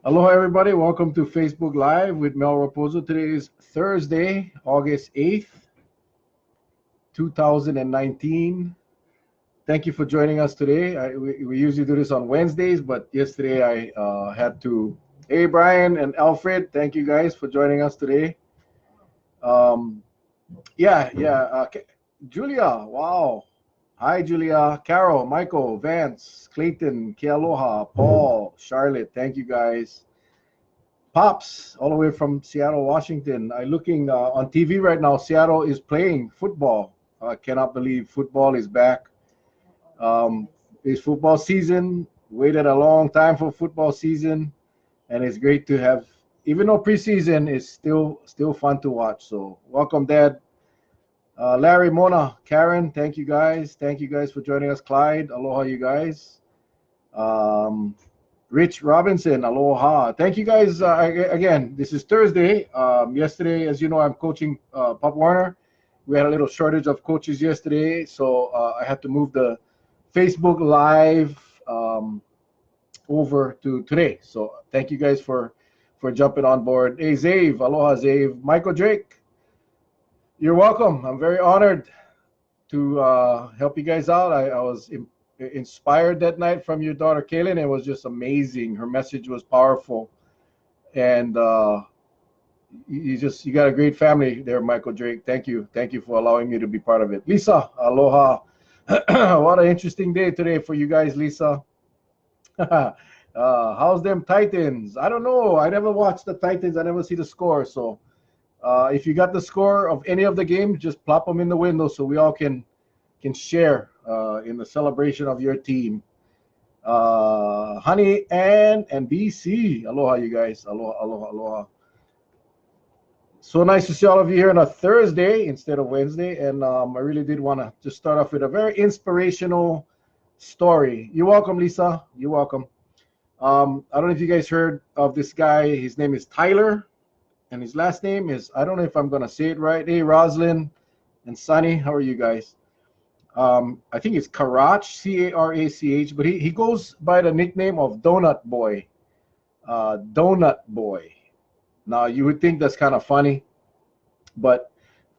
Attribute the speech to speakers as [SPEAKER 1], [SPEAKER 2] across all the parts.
[SPEAKER 1] Aloha, everybody. Welcome to Facebook Live with Mel Rapozo. Today is Thursday, August 8th, 2019. Thank you for joining us today. We usually do this on Wednesdays, but yesterday I had to. Hey, Brian and Alfred, thank you guys for joining us today. Um, yeah. Julia, wow. Hi, Julia, Carol, Michael, Vance, Clayton, Kealoha, Paul, Charlotte, thank you guys. Pops, all the way from Seattle, Washington. I'm looking on TV right now. Seattle is playing football. I cannot believe football is back. It's football season. Waited a long time for football season, and it's great to have. Even though preseason is still fun to watch. So welcome, Dad. Larry, Mona, Karen, thank you guys. Thank you guys for joining us. Clyde, aloha, you guys. Rich Robinson, aloha. Thank you guys. Again, this is Thursday. Yesterday, as you know, I'm coaching Pop Warner. We had a little shortage of coaches yesterday, so I had to move the Facebook Live over to today. So thank you guys for jumping on board. Hey, Zave, aloha, Zave. Michael Drake, you're welcome. I'm very honored to help you guys out. I was inspired that night from your daughter Kaylin. It was just amazing. Her message was powerful, and you got a great family there, Michael Drake. Thank you for allowing me to be part of it. Lisa, aloha. What an interesting day today for you guys, Lisa. How's them Titans? I don't know. I never watched the Titans. I never see the score. So if you got the score of any of the games, just plop them in the window so we all can share in the celebration of your team. Honey and BC, aloha, you guys. Aloha. So nice to see all of you here on a Thursday instead of Wednesday. And I really did want to just start off with a very inspirational story. You're welcome, Lisa. You're welcome. I don't know if you guys heard of this guy. His name is Tyler, and his last name is, I don't know if I'm going to say it right. Hey, Roslyn and Sunny, how are you guys? I think it's Karach, Carach, but he goes by the nickname of Donut Boy. Donut Boy. Now, you would think that's kind of funny, but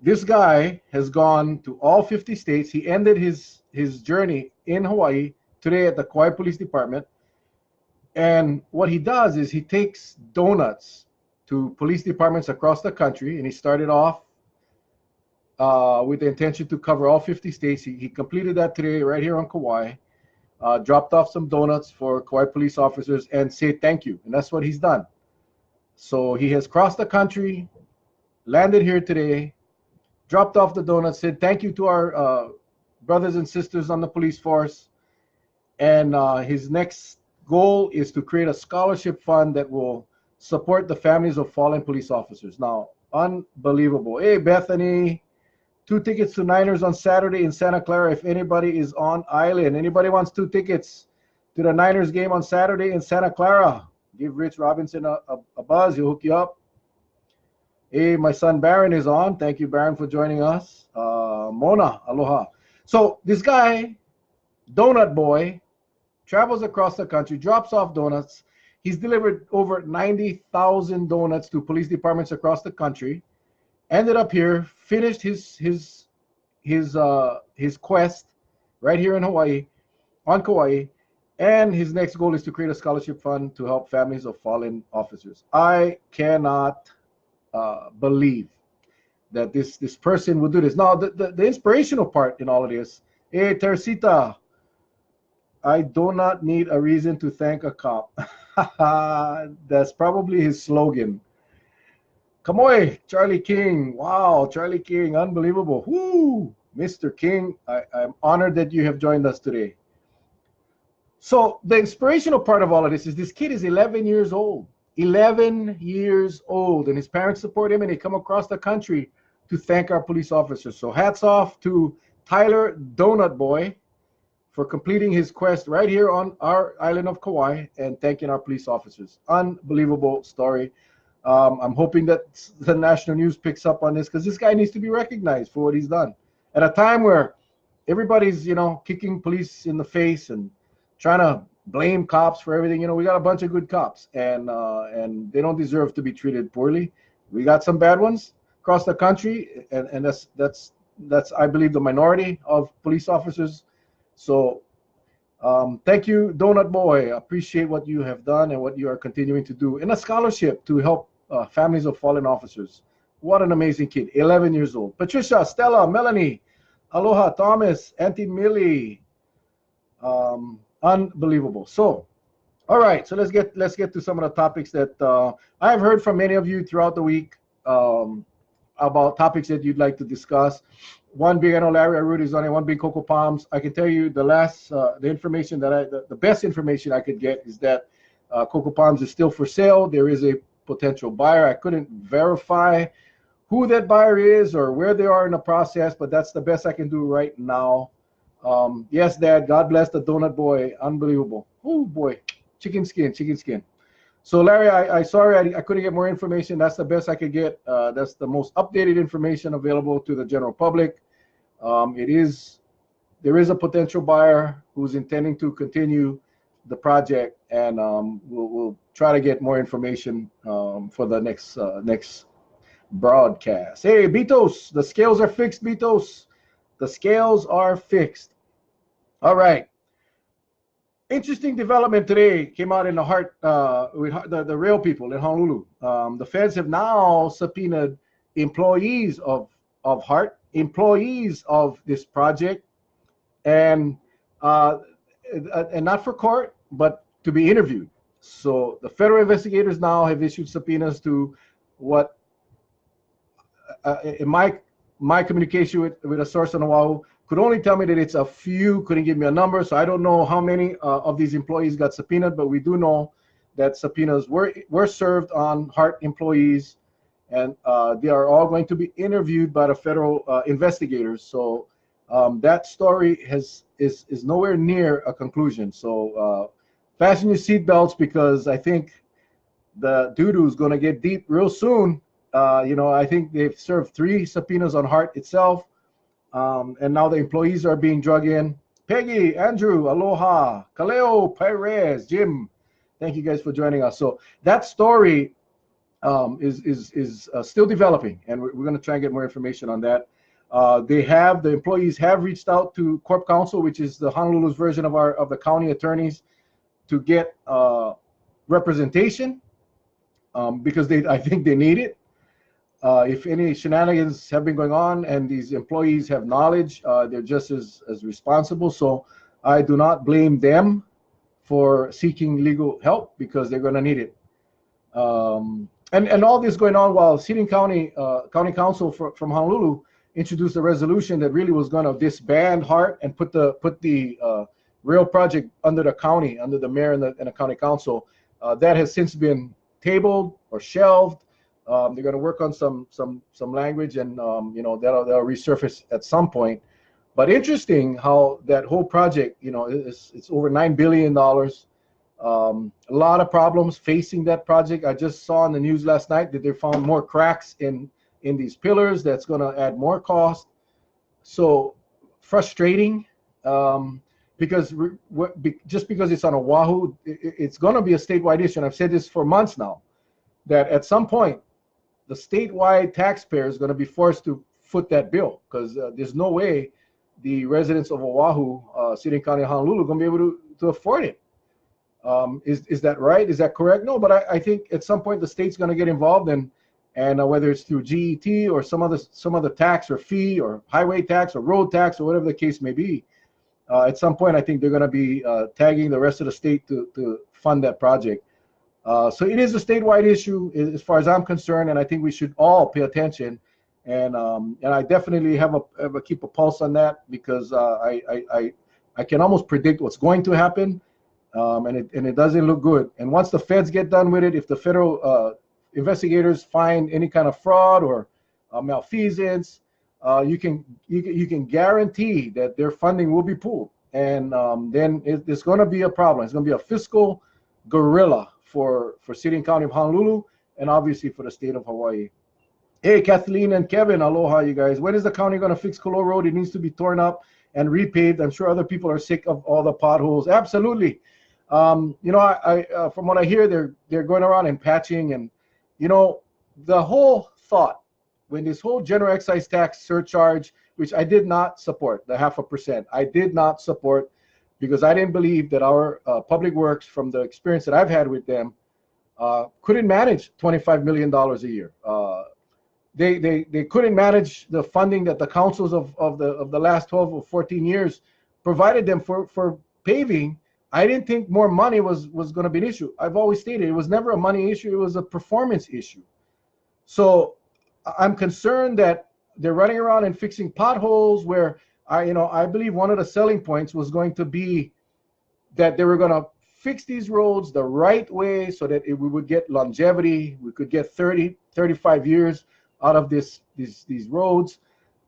[SPEAKER 1] this guy has gone to all 50 states. He ended his journey in Hawaii today at the Kauai Police Department. And what he does is he takes donuts to police departments across the country, and he started off with the intention to cover all 50 states. He completed that today right here on Kauai, dropped off some donuts for Kauai police officers and say thank you. And that's what he's done. So he has crossed the country, landed here today, dropped off the donuts, said thank you to our brothers and sisters on the police force. And his next goal is to create a scholarship fund that will support the families of fallen police officers. Now, unbelievable. Hey, Bethany. 2 tickets to Niners on Saturday in Santa Clara if anybody is on island. Anybody wants 2 tickets to the Niners game on Saturday in Santa Clara? Give Rich Robinson a buzz. He'll hook you up. Hey, my son Baron is on. Thank you, Baron, for joining us. Mona, aloha. So this guy, Donut Boy, travels across the country, drops off donuts. He's delivered over 90,000 donuts to police departments across the country. Ended up here, finished his quest right here in Hawaii, on Kauai, and his next goal is to create a scholarship fund to help families of fallen officers. I cannot believe that this person would do this. Now, the inspirational part in all of this, hey, Teresita, I do not need a reason to thank a cop. That's probably his slogan. Kamoy, Charlie King. Wow, Charlie King, unbelievable. Woo, Mr. King, I'm honored that you have joined us today. So the inspirational part of all of this is this kid is 11 years old. 11 years old, and his parents support him, and they come across the country to thank our police officers. So hats off to Tyler Donut Boy for completing his quest right here on our island of Kauai and thanking our police officers. Unbelievable story. I'm hoping that the national news picks up on this because this guy needs to be recognized for what he's done. At a time where everybody's, kicking police in the face and trying to blame cops for everything. You know, we got a bunch of good cops, and they don't deserve to be treated poorly. We got some bad ones across the country, and that's I believe the minority of police officers. So thank you, Donut Boy. I appreciate what you have done and what you are continuing to do in a scholarship to help families of fallen officers. What an amazing kid, 11 years old. Patricia, Stella, Melanie, Aloha, Thomas, Auntie Millie. Unbelievable. So, all right. So let's get to some of the topics that I've heard from many of you throughout the week about topics that you'd like to discuss. One being, I know Larry Arruda is on it. One being Cocoa Palms. I can tell you the information that the best information I could get is that Cocoa Palms is still for sale. There is a potential buyer. I couldn't verify who that buyer is or where they are in the process, but that's the best I can do right now. Yes, Dad. God bless the Donut Boy. Unbelievable. Oh boy, chicken skin. So Larry, I couldn't get more information. That's the best I could get. That's the most updated information available to the general public. There is a potential buyer who's intending to continue the project, and we'll try to get more information for the next broadcast. Hey, Bitos, the scales are fixed, Bitos. The scales are fixed. All right. Interesting development today came out in the heart with the rail people in Honolulu. The feds have now subpoenaed employees of HART, employees of this project, and not for court, but to be interviewed. So the federal investigators now have issued subpoenas to what, in my communication with a source on Oahu, could only tell me that it's a few, couldn't give me a number. So I don't know how many of these employees got subpoenaed, but we do know that subpoenas were served on HART employees, and they are all going to be interviewed by the federal investigators. So that story is nowhere near a conclusion. So fasten your seatbelts, because I think the doo-doo is going to get deep real soon. I think they've served 3 subpoenas on HART itself. And now the employees are being drug in. Peggy, Andrew, aloha, Kaleo, Perez, Jim, thank you guys for joining us. So that story is still developing, and we're going to try and get more information on that. The employees have reached out to Corp Council, which is the Honolulu's version of the county attorneys, to get representation because I think they need it. If any shenanigans have been going on and these employees have knowledge, they're just as responsible. So I do not blame them for seeking legal help, because they're going to need it. And all this going on while Seating County Council from Honolulu introduced a resolution that really was going to disband HART and put the rail project under the county, under the mayor and the county council. That has since been tabled or shelved. They're going to work on some language, and that'll resurface at some point. But interesting how that whole project, it's over $9 billion. A lot of problems facing that project. I just saw in the news last night that they found more cracks in these pillars. That's going to add more cost. So frustrating, because just because it's on Oahu, it's going to be a statewide issue. And I've said this for months now, that at some point, the statewide taxpayer is going to be forced to foot that bill, because there's no way the residents of Oahu, Seating County, Honolulu, are going to be able to afford it. Is that right? Is that correct? No, but I think at some point the state's going to get involved, and whether it's through GET or some other tax or fee or highway tax or road tax or whatever the case may be, at some point I think they're going to be tagging the rest of the state to fund that project. So it is a statewide issue as far as I'm concerned, and I think we should all pay attention. And I definitely keep a pulse on that, because I can almost predict what's going to happen, and it doesn't look good. And once the feds get done with it, if the federal investigators find any kind of fraud or malfeasance, you can guarantee that their funding will be pulled, and then it's going to be a problem. It's going to be a fiscal gorilla for Seating County of Honolulu, and obviously for the state of Hawaii. Hey, Kathleen and Kevin, aloha, you guys. When is the county going to fix Kolo Road? It needs to be torn up and repaved. I'm sure other people are sick of all the potholes. Absolutely. You know, from what I hear, they're going around and patching, and you know, the whole thought when this whole general excise tax surcharge, which I did not support, the 0.5%, I did not support because I didn't believe that our public works, from the experience that I've had with them, couldn't manage $25 million a year. They couldn't manage the funding that the councils of the last 12 or 14 years provided them for paving. I didn't think more money was going to be an issue. I've always stated it was never a money issue, it was a performance issue. So I'm concerned that they're running around and fixing potholes where I believe one of the selling points was going to be that they were going to fix these roads the right way so that we would get longevity. We could get 30, 35 years out of these roads.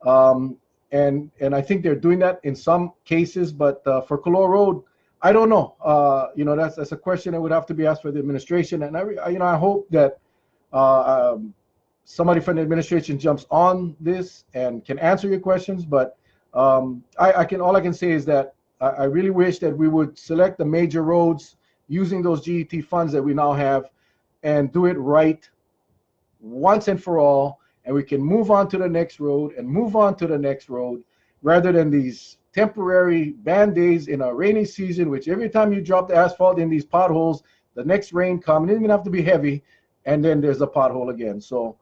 [SPEAKER 1] And I think they're doing that in some cases, but for Koloa Road, I don't know. You know, that's a question that would have to be asked for the administration. And I hope that somebody from the administration jumps on this and can answer your questions. But all I can say is that I really wish that we would select the major roads using those GET funds that we now have and do it right once and for all, and we can move on to the next road and move on to the next road rather than these temporary band-aids in a rainy season, which every time you drop the asphalt in these potholes, the next rain comes, it doesn't even have to be heavy, and then there's a pothole again. So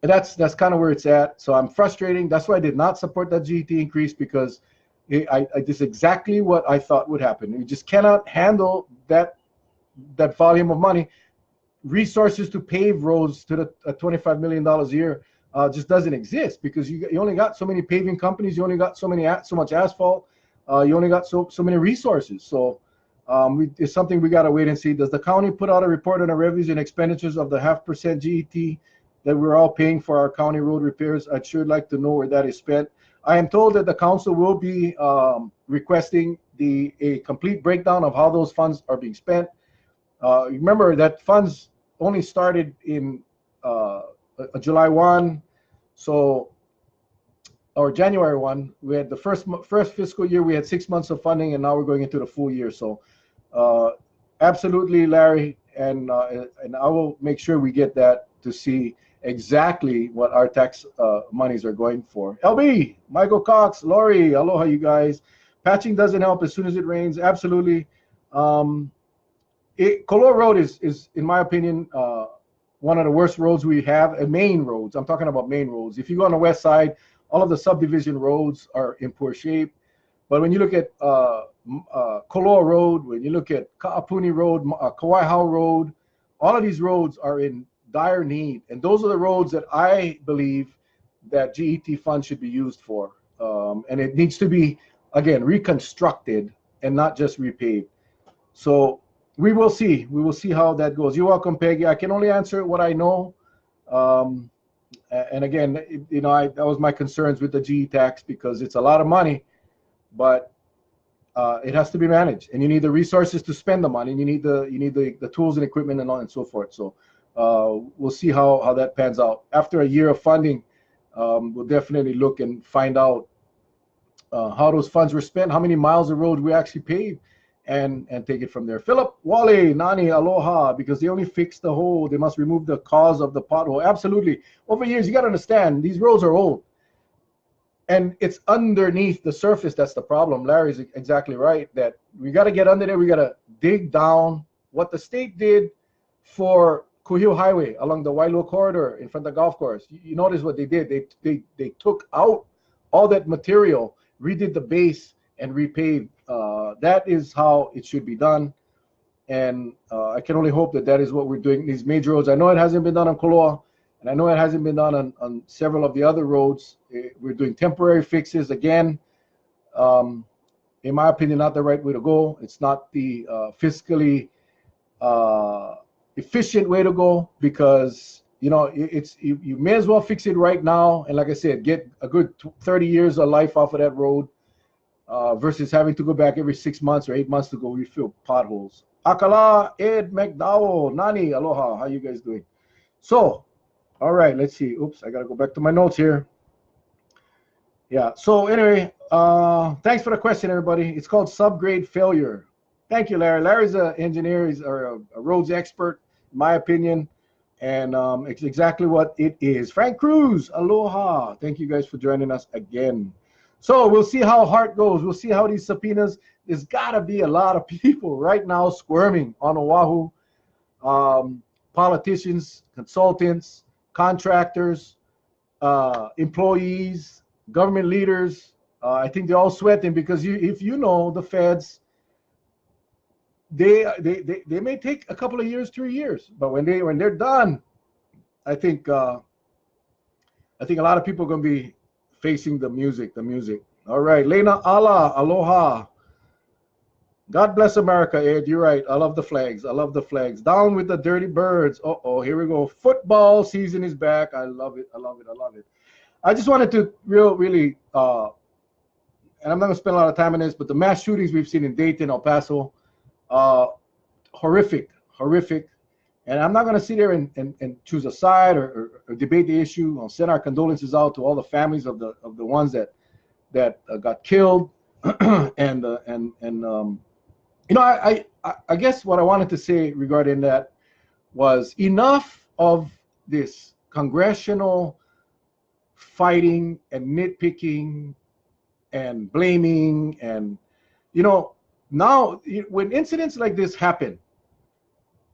[SPEAKER 1] that's kind of where it's at. So I'm frustrating. That's why I did not support that GET increase, because this is exactly what I thought would happen. We just cannot handle that volume of money. Resources to pave roads to the $25 million a year just doesn't exist, because you only got so many paving companies, you only got so much asphalt, you only got so many resources. So it's something we got to wait and see. Does the county put out a report on the revenues and expenditures of the 0.5% GET that we're all paying for our county road repairs? I'd sure like to know where that is spent. I am told that the council will be requesting a complete breakdown of how those funds are being spent. Remember that funds only started in July 1, or January 1. We had the first fiscal year, we had 6 months of funding, and now we're going into the full year. So absolutely, Larry, and I will make sure we get that to see exactly what our tax monies are going for. LB, Michael Cox, Lori, aloha, you guys. Patching doesn't help as soon as it rains. Absolutely. Koloa Road is, in my opinion, one of the worst roads we have. Main roads. I'm talking about main roads. If you go on the west side, all of the subdivision roads are in poor shape. But when you look at Koloa Road, when you look at Ka'apuni Road, Kauaihao Road, all of these roads are in dire need, and those are the roads that I believe that GET funds should be used for, and it needs to be, again, reconstructed and not just repaved. So we will see how that goes. You're welcome, Peggy. I can only answer what I know, and again, that was my concerns with the GE tax, because it's a lot of money, but it has to be managed, and you need the resources to spend the money, and you need the tools and equipment and on and so forth. So we'll see how that pans out. After a year of funding, we'll definitely look and find out how those funds were spent, how many miles of road we actually paved, and take it from there. Philip, Wale, Nani, aloha, because they only fixed the hole, they must remove the cause of the pothole. Absolutely. Over years, you got to understand, these roads are old, and it's underneath the surface that's the problem. Larry's exactly right, that we got to get under there, we got to dig down. What the state did for Kuhio Highway along the Wailua corridor in front of the golf course, you notice what they did. They took out all that material, redid the base, and repaved. That is how it should be done, and I can only hope that is what we're doing. These major roads, I know it hasn't been done on Koloa, and I know it hasn't been done on several of the other roads. We're doing temporary fixes. Again, in my opinion, not the right way to go. It's not the fiscally efficient way to go, because you may as well fix it right now, and like I said, get a good 30 years of life off of that road, versus having to go back every 6 months or 8 months to go refill potholes. Akala, Ed, McDowell, Nani, aloha, how you guys doing? So, all right, let's see. Oops, I gotta go back to my notes here. Yeah, so anyway, thanks for the question, everybody. It's called subgrade failure. Thank you, Larry. Larry's an engineer. He's a roads expert, in my opinion, and it's exactly what it is. Frank Cruz, aloha. Thank you guys for joining us again. So we'll see how hard goes. We'll see how these subpoenas. There's got to be a lot of people right now squirming on Oahu. Politicians, consultants, contractors, employees, government leaders. I think they're all sweating because if you know the feds, they may take a couple of years, 3 years, but when they're done, I think a lot of people are going to be facing the music. All right, Lena Allah, aloha. God bless America, Ed. You're right. I love the flags. Down with the dirty birds. Here we go. Football season is back. I love it. I just wanted to really, and I'm not going to spend a lot of time on this, but the mass shootings we've seen in Dayton, El Paso, horrific. And I'm not going to sit there and choose a side or debate the issue. I'll send our condolences out to all the families of the ones that got killed, and I guess what I wanted to say regarding that was enough of this congressional fighting and nitpicking and blaming. And now when incidents like this happen,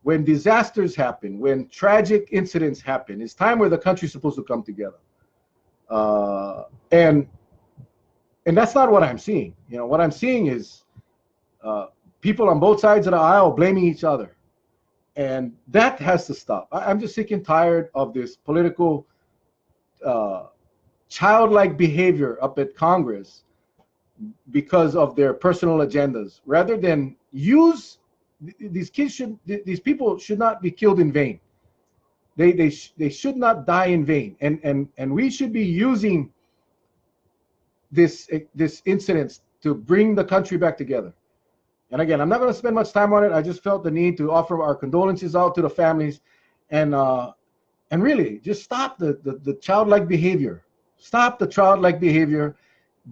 [SPEAKER 1] when disasters happen, when tragic incidents happen, it's time where the country's supposed to come together. And that's not what I'm seeing. What I'm seeing is people on both sides of the aisle blaming each other. And that has to stop. I'm just sick and tired of this political childlike behavior up at Congress because of their personal agendas. Rather than use these people should not be killed in vain. They should not die in vain. And we should be using this incident to bring the country back together. And again, I'm not going to spend much time on it. I just felt the need to offer our condolences out to the families, and really just stop the childlike behavior. Stop the childlike behavior.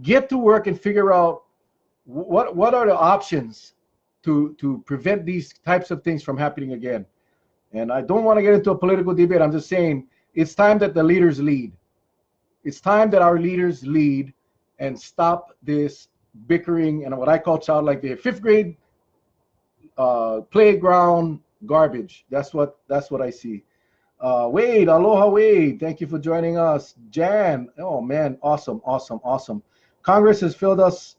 [SPEAKER 1] Get to work and figure out what are the options to prevent these types of things from happening again. And I don't want to get into a political debate. I'm just saying it's time that the leaders lead. It's time that our leaders lead and stop this bickering and what I call childlike behavior. Fifth grade playground garbage. That's what I see. Wade, aloha Wade. Thank you for joining us. Jan, oh man, awesome. Congress has failed us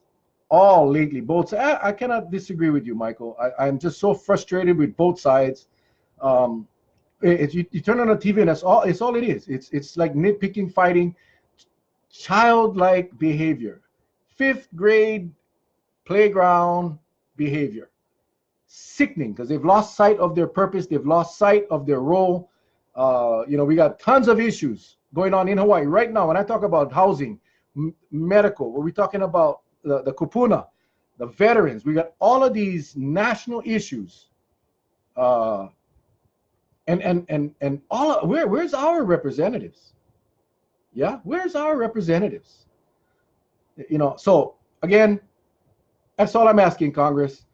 [SPEAKER 1] all lately. Both. I cannot disagree with you, Michael. I'm just so frustrated with both sides. You turn on the TV and it's all it is. It's like nitpicking, fighting, childlike behavior. Fifth grade playground behavior. Sickening, because they've lost sight of their purpose. They've lost sight of their role. We got tons of issues going on in Hawaii right now. When I talk about housing, medical, we're talking about the kupuna, the veterans. We got all of these national issues. And all where's our representatives? Yeah, where's our representatives? So again, that's all I'm asking, Congress.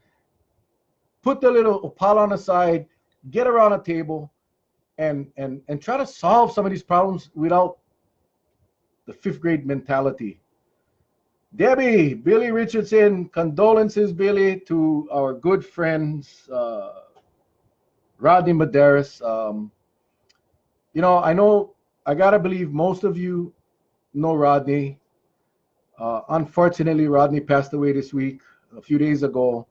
[SPEAKER 1] Put the little opala on the side, get around a table, and try to solve some of these problems without the fifth grade mentality. Debbie, Billy Richardson, condolences, Billy, to our good friends, Rodney Medeiros. I know, I gotta believe most of you know Rodney. Unfortunately, Rodney passed away this week, a few days ago.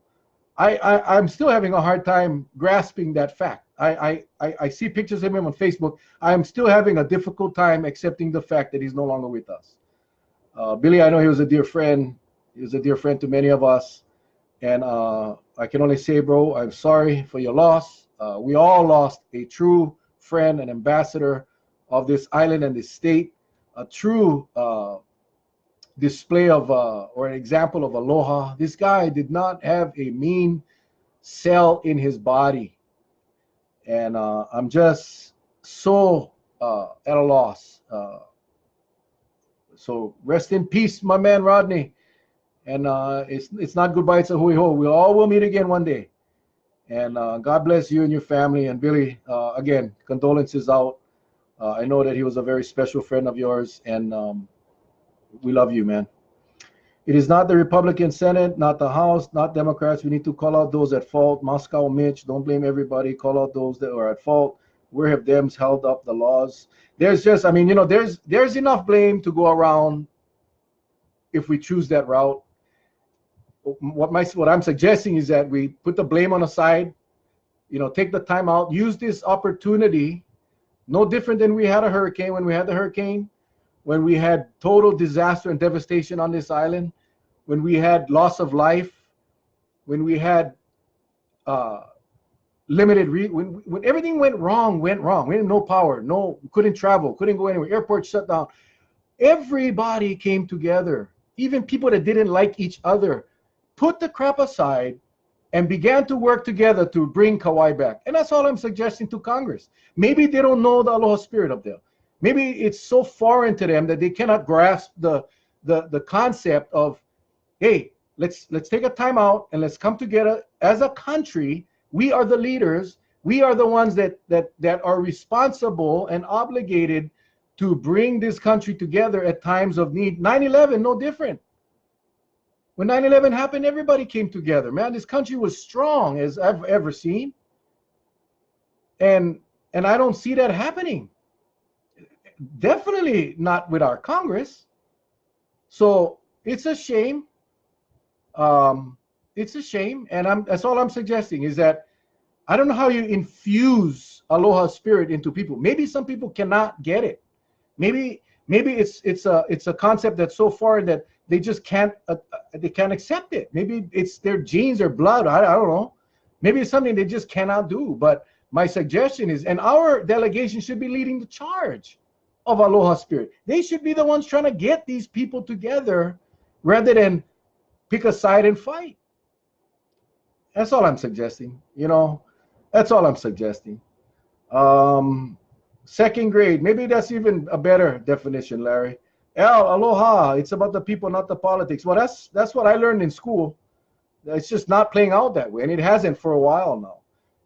[SPEAKER 1] I'm still having a hard time grasping that fact. I see pictures of him on Facebook. I'm still having a difficult time accepting the fact that he's no longer with us. Billy, I know he was a dear friend. He was a dear friend to many of us. And I can only say, bro, I'm sorry for your loss. We all lost a true friend and ambassador of this island and this state, a true display of or an example of aloha. This guy did not have a mean cell in his body. And I'm just so at a loss. So rest in peace, my man Rodney. And it's not goodbye, it's a hui ho. We all will meet again one day. And God bless you and your family. And Billy, again, condolences out. I know that he was a very special friend of yours, and we love you, man. It is not the Republican Senate, not the House, not Democrats. We need to call out those at fault. Moscow Mitch, don't blame everybody. Call out those that are at fault. Where have them held up the laws? There's just, I mean, you know, there's enough blame to go around if we choose that route. What I'm suggesting is that we put the blame on the side, you know, take the time out, use this opportunity, no different than we had a hurricane when we had the hurricane, when we had total disaster and devastation on this island, when we had loss of life, when we had limited, when everything went wrong. We had no power, couldn't travel, couldn't go anywhere, airports shut down. Everybody came together, even people that didn't like each other, put the crap aside and began to work together to bring Kauai back. And that's all I'm suggesting to Congress. Maybe they don't know the aloha spirit up there. Maybe it's so foreign to them that they cannot grasp the concept of, hey, let's take a time out and let's come together as a country. We are the leaders. We are the ones that are responsible and obligated to bring this country together at times of need. 9/11, no different. When 9/11 happened, everybody came together. Man, this country was strong as I've ever seen. And I don't see that happening. Definitely not with our Congress. So it's a shame. It's a shame. And that's all I'm suggesting is that I don't know how you infuse aloha spirit into people. Maybe some people cannot get it. Maybe it's a concept that's so foreign that they just can't accept it. Maybe it's their genes or blood. I don't know. Maybe it's something they just cannot do. But my suggestion is, and our delegation should be leading the charge of aloha spirit. They should be the ones trying to get these people together rather than pick a side and fight. That's all I'm suggesting. You know, that's all I'm suggesting. Second grade, maybe that's even a better definition, Larry. Aloha, it's about the people, not the politics. Well, that's what I learned in school. It's just not playing out that way, and it hasn't for a while now.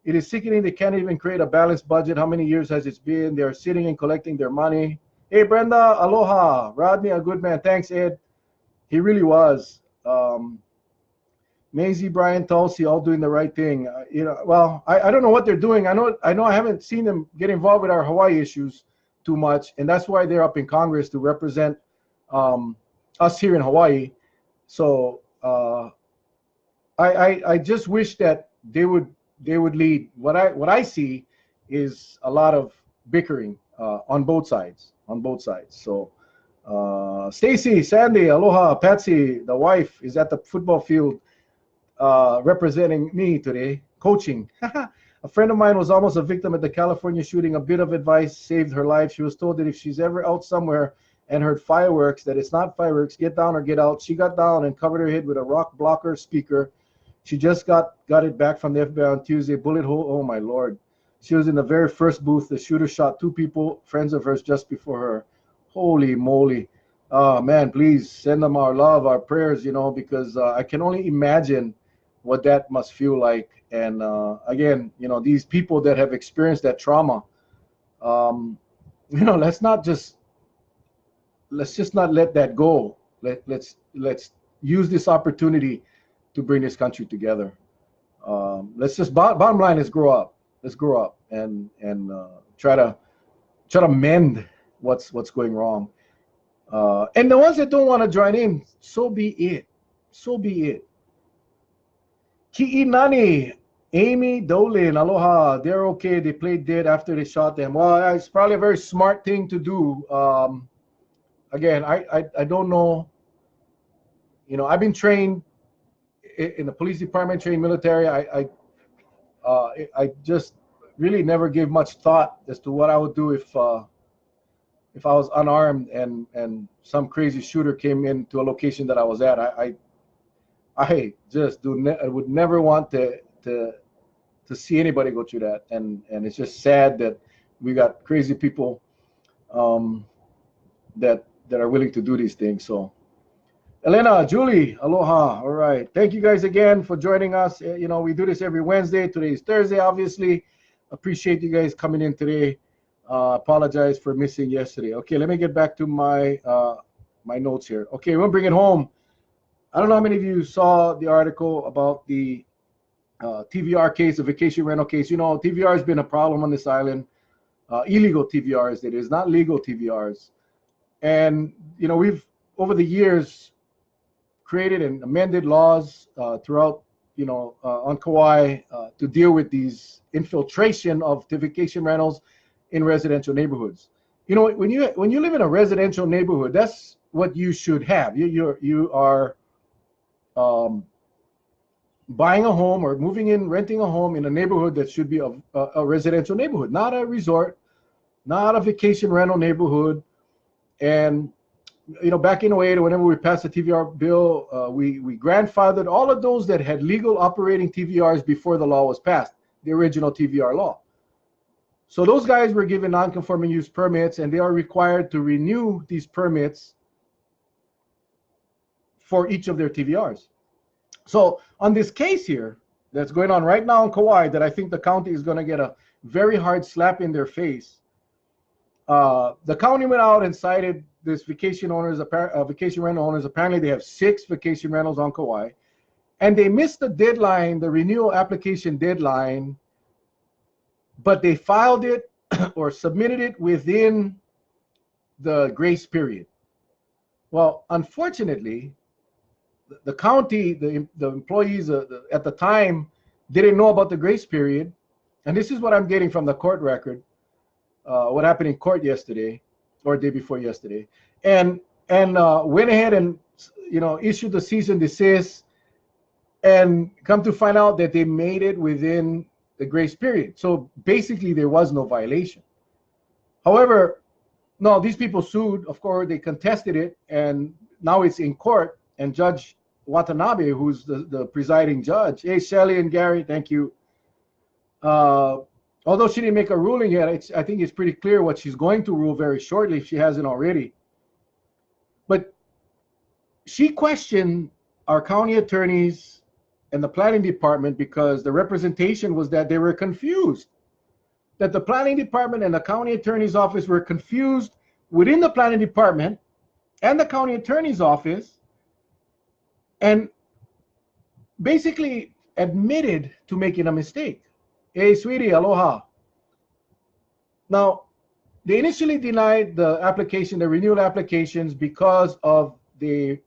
[SPEAKER 1] It is sickening they can't even create a balanced budget. How many years has it been? They're sitting and collecting their money. Hey, Brenda, aloha. Rodney, a good man. Thanks, Ed. He really was. Maisie, Brian, Tulsi, all doing the right thing. You know, well, I don't know what they're doing. I know I haven't seen them get involved with our Hawaii issues too much, and that's why they're up in Congress to represent us here in Hawaii. So I just wish that they would lead. What I see is a lot of bickering on both sides. So Stacy, Sandy, aloha. Patsy, the wife, is at the football field representing me today, coaching. A friend of mine was almost a victim at the California shooting. A bit of advice saved her life. She was told that if she's ever out somewhere and heard fireworks, that it's not fireworks, get down or get out. She got down and covered her head with a rock blocker speaker. She just got it back from the FBI on Tuesday. Bullet hole, oh my Lord. She was in the very first booth. The shooter shot two people, friends of hers, just before her. Holy moly. Man, please send them our love, our prayers, you know, because I can only imagine what that must feel like. And again, you know, these people that have experienced that trauma, you know, let's just not let that go. Let's use this opportunity to bring this country together. Let's just bottom line is grow up. Let's grow up and try to mend what's going wrong. And the ones that don't want to join in, so be it. So be it. Ki'inani, Amy Dolan, aloha. They're okay. They played dead after they shot them. Well, it's probably a very smart thing to do. Again, I don't know. You know, I've been trained in the police department, trained military. I just really never gave much thought as to what I would do if I was unarmed and some crazy shooter came into a location that I was at. I just I would never want to see anybody go through that, and it's just sad that we got crazy people that are willing to do these things. So Elena, Julie, aloha. All right. Thank you guys again for joining us. You know, we do this every Wednesday. Today is Thursday, obviously. Appreciate you guys coming in today. Apologize for missing yesterday. Okay, let me get back to my my notes here. Okay, we'll bring it home. I don't know how many of you saw the article about the TVR case, the vacation rental case. You know, TVR has been a problem on this island. Illegal TVRs, that is, not legal TVRs. And, you know, we've, over the years, created and amended laws throughout, you know, on Kauai to deal with these infiltration of vacation rentals in residential neighborhoods. You know, when you live in a residential neighborhood, that's what you should have. You are buying a home or moving in, renting a home in a neighborhood that should be a residential neighborhood, not a resort, not a vacation rental neighborhood. And you know, back in 08, whenever we passed the TVR bill, we grandfathered all of those that had legal operating TVRs before the law was passed, the original TVR law. So those guys were given non-conforming use permits, and they are required to renew these permits for each of their TVRs. So on this case here that's going on right now in Kauai, that I think the county is going to get a very hard slap in their face, the county went out and cited this vacation rental owners. Apparently they have 6 vacation rentals on Kauai, and they missed the deadline, the renewal application deadline, but they filed it or submitted it within the grace period. Well, unfortunately, the county, the employees at the time didn't know about the grace period, and this is what I'm getting from the court record, what happened in court yesterday or day before yesterday, and went ahead and, you know, issued the cease and desist, and come to find out that they made it within the grace period. So basically there was no violation. However, no, these people sued. Of course, they contested it, and now it's in court, and Judge Watanabe, who's the presiding judge. Hey, Shelley and Gary, thank you. Although she didn't make a ruling yet, I think it's pretty clear what she's going to rule very shortly, if she hasn't already. But she questioned our county attorneys and the planning department because the representation was that they were confused, that the planning department and the county attorney's office were confused within the planning department and the county attorney's office, and basically admitted to making a mistake. Hey, sweetie, aloha. Now, they initially denied the application, the renewal applications, because of the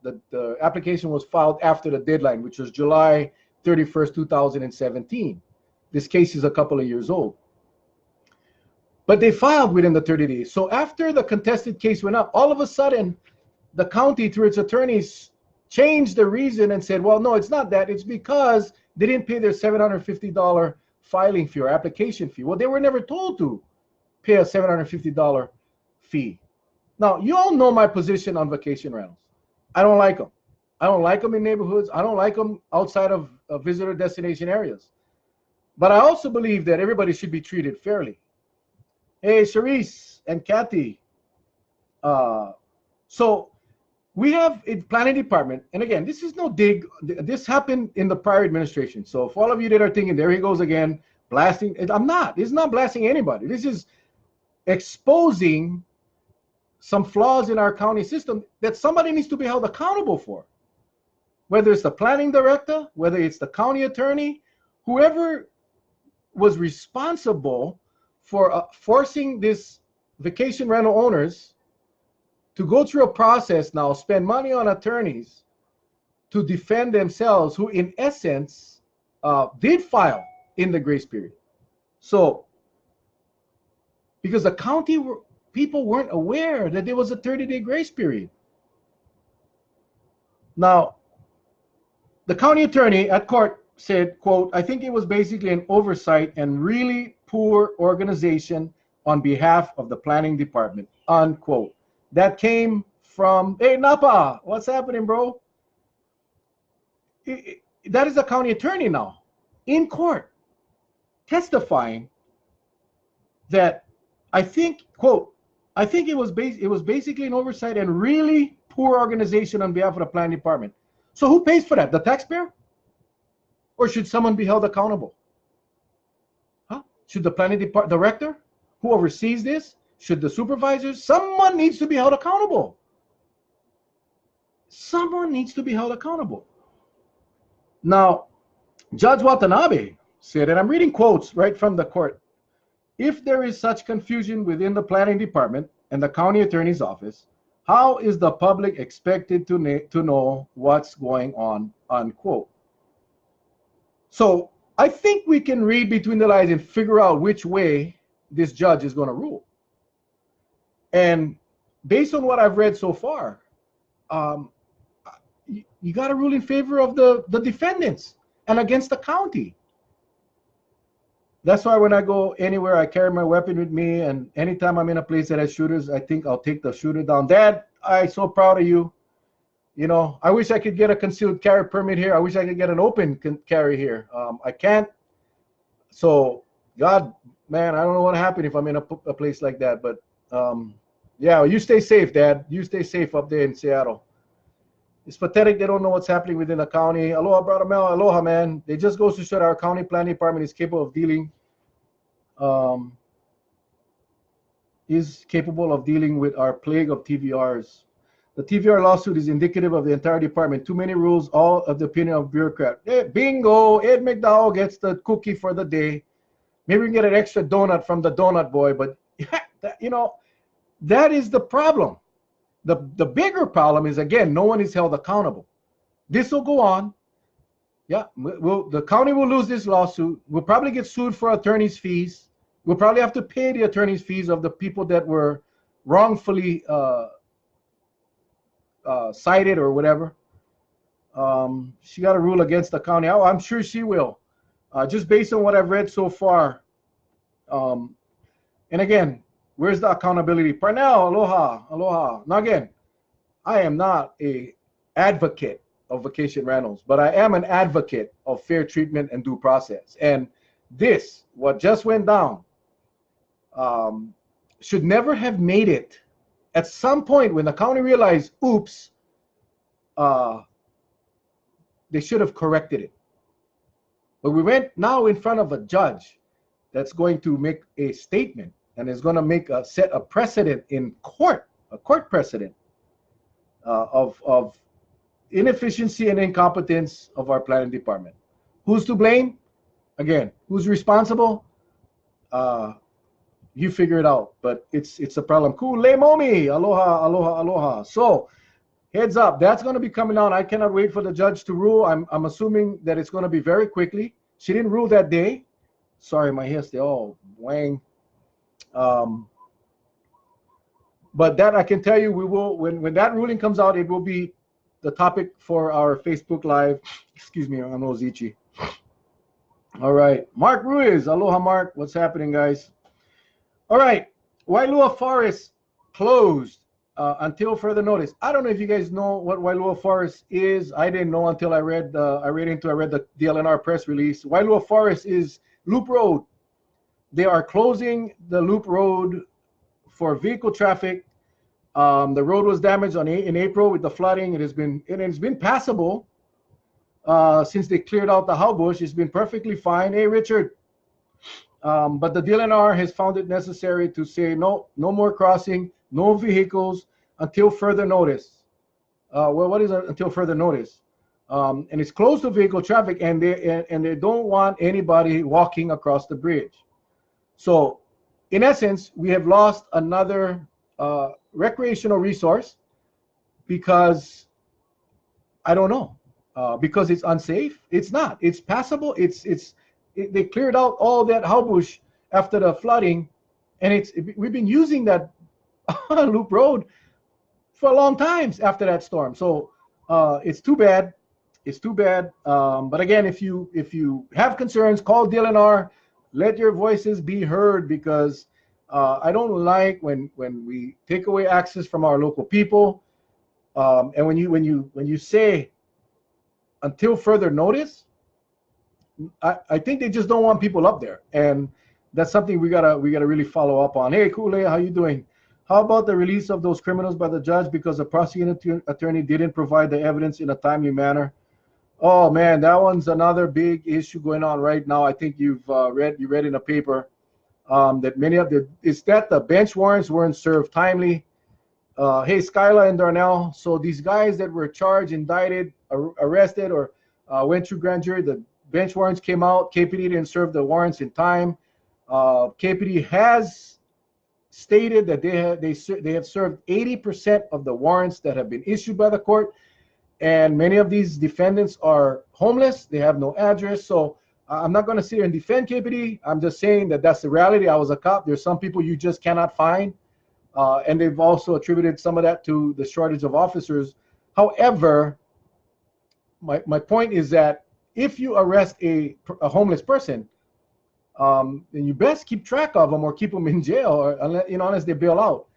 [SPEAKER 1] application was filed after the deadline, which was July 31st, 2017. This case is a couple of years old. But they filed within the 30 days. So after the contested case went up, all of a sudden, the county, through its attorneys, changed the reason and said, well, no, it's not that. It's because they didn't pay their $750 filing fee or application fee. Well, they were never told to pay a $750 fee. Now, you all know my position on vacation rentals. I don't like them. I don't like them in neighborhoods. I don't like them outside of visitor destination areas. But I also believe that everybody should be treated fairly. Hey, Charisse and Kathy. So we have a planning department, and again, this is no dig. This happened in the prior administration. So for all of you that are thinking, there he goes again, blasting, I'm not. This is not blasting anybody. This is exposing some flaws in our county system that somebody needs to be held accountable for. Whether it's the planning director, whether it's the county attorney, whoever was responsible for forcing this vacation rental owners to go through a process now, spend money on attorneys to defend themselves, who in essence did file in the grace period. So, because the county people weren't aware that there was a 30-day grace period. Now, the county attorney at court said, quote, I think it was basically an oversight and really poor organization on behalf of the planning department, unquote. That came from, hey, Napa, what's happening, bro? That is the county attorney now in court testifying that I think, quote, I think it was basically an oversight and really poor organization on behalf of the planning department. So who pays for that? The taxpayer? Or should someone be held accountable? Huh? Should the planning department, director, who oversees this? Should the supervisors? Someone needs to be held accountable. Someone needs to be held accountable. Now, Judge Watanabe said, and I'm reading quotes right from the court, if there is such confusion within the planning department and the county attorney's office, how is the public expected to know what's going on, unquote. So I think we can read between the lines and figure out which way this judge is going to rule. And based on what I've read so far, you got to rule in favor of the defendants and against the county. That's why when I go anywhere, I carry my weapon with me, and anytime I'm in a place that has shooters, I think I'll take the shooter down. Dad, I'm so proud of you. You know, I wish I could get a concealed carry permit here. I wish I could get an open carry here. I can't. So, God, man, I don't know what happened if I'm in a place like that. But, yeah, you stay safe, Dad. You stay safe up there in Seattle. It's pathetic they don't know what's happening within the county. Aloha, Brother Mel. Aloha, man. It just goes to show that our county planning department is capable of dealing with our plague of TVRs. The TVR lawsuit is indicative of the entire department. Too many rules, all of the opinion of bureaucrat. Hey, bingo, Ed McDowell gets the cookie for the day. Maybe we can get an extra donut from the donut boy, but you know, that is the problem. The bigger problem is, again, no one is held accountable. This will go on. Yeah, the county will lose this lawsuit. We'll probably get sued for attorney's fees. We'll probably have to pay the attorney's fees of the people that were wrongfully cited or whatever. She got to rule against the county. I'm sure she will, just based on what I've read so far. And again, where's the accountability? Parnell, aloha, aloha. Now again, I am not an advocate of vacation rentals, but I am an advocate of fair treatment and due process. And this, what just went down, should never have made it. At some point when the county realized, oops, they should have corrected it. But we went now in front of a judge that's going to make a statement and is going to set a precedent in court, a court precedent of inefficiency and incompetence of our planning department. Who's to blame? Again, who's responsible? You figure it out, but it's a problem. Cool, Momi, aloha, aloha, aloha. So, heads up, that's going to be coming out. I cannot wait for the judge to rule. I'm assuming that it's going to be very quickly. She didn't rule that day. Sorry, my hair's still all wang. But that I can tell you, we will, when that ruling comes out, it will be the topic for our Facebook Live. Excuse me, I'm Ozichi. All right, Mark Ruiz, aloha, Mark. What's happening, guys? All right, Wailua Forest closed until further notice. I don't know if you guys know what Wailua Forest is. I didn't know until I read the DLNR press release. Wailua Forest is Loop Road. They are closing the Loop Road for vehicle traffic. The road was damaged in April with the flooding. It has been passable since they cleared out the Haubush. It's been perfectly fine. Hey, Richard. But the DLNR has found it necessary to say no more crossing, no vehicles until further notice. Well, what is until further notice? And it's closed to vehicle traffic, and they don't want anybody walking across the bridge. So, in essence, we have lost another recreational resource because I don't know, because it's unsafe. It's not. It's passable. They cleared out all that Haubush after the flooding, and we've been using that loop road for a long times after that storm. So it's too bad. It's too bad. But again, if you have concerns, call DLNR. Let your voices be heard, because I don't like when we take away access from our local people. And when you say until further notice, I think they just don't want people up there, and that's something we gotta really follow up on. Hey, Kool-Aid, how you doing? How about the release of those criminals by the judge because the prosecuting attorney didn't provide the evidence in a timely manner? Oh man, that one's another big issue going on right now. I think you've read in a paper that many of the bench warrants weren't served timely. Hey, Skyla and Darnell. So these guys that were charged, indicted, arrested, or went through grand jury, the bench warrants came out. KPD didn't serve the warrants in time. KPD has stated that they have served 80% of the warrants that have been issued by the court, and many of these defendants are homeless. They have no address. So I'm not going to sit here and defend KPD. I'm just saying that that's the reality. I was a cop. There's some people you just cannot find. And they've also attributed some of that to the shortage of officers. However, my point is that if you arrest a homeless person, then you best keep track of them or keep them in jail, or unless they bail out.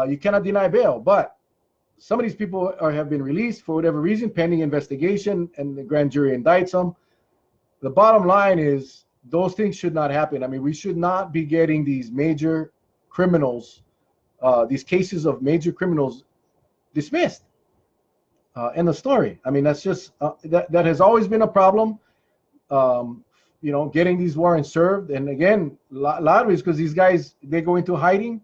[SPEAKER 1] You cannot deny bail. But some of these people have been released for whatever reason, pending investigation, and the grand jury indicts them. The bottom line is those things should not happen. I mean, we should not be getting these major criminals, these cases of major criminals dismissed. End of story. I mean, that's just that has always been a problem. Getting these warrants served, and again, a lot of it is because these guys, they go into hiding,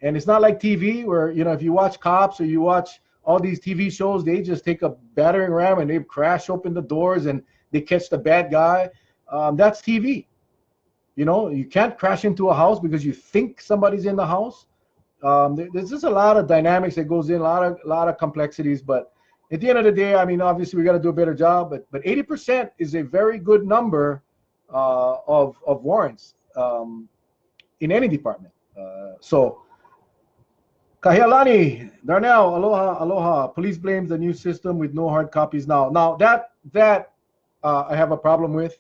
[SPEAKER 1] and it's not like TV where if you watch Cops or you watch all these TV shows, they just take a battering ram and they crash open the doors and they catch the bad guy. That's TV. You can't crash into a house because you think somebody's in the house. There's just a lot of dynamics that goes in, a lot of complexities. But at the end of the day, I mean, obviously we got to do a better job. But 80% is a very good number of warrants in any department. So Kahialani, Darnell, aloha. Police blames the new system with no hard copies now. Now that I have a problem with,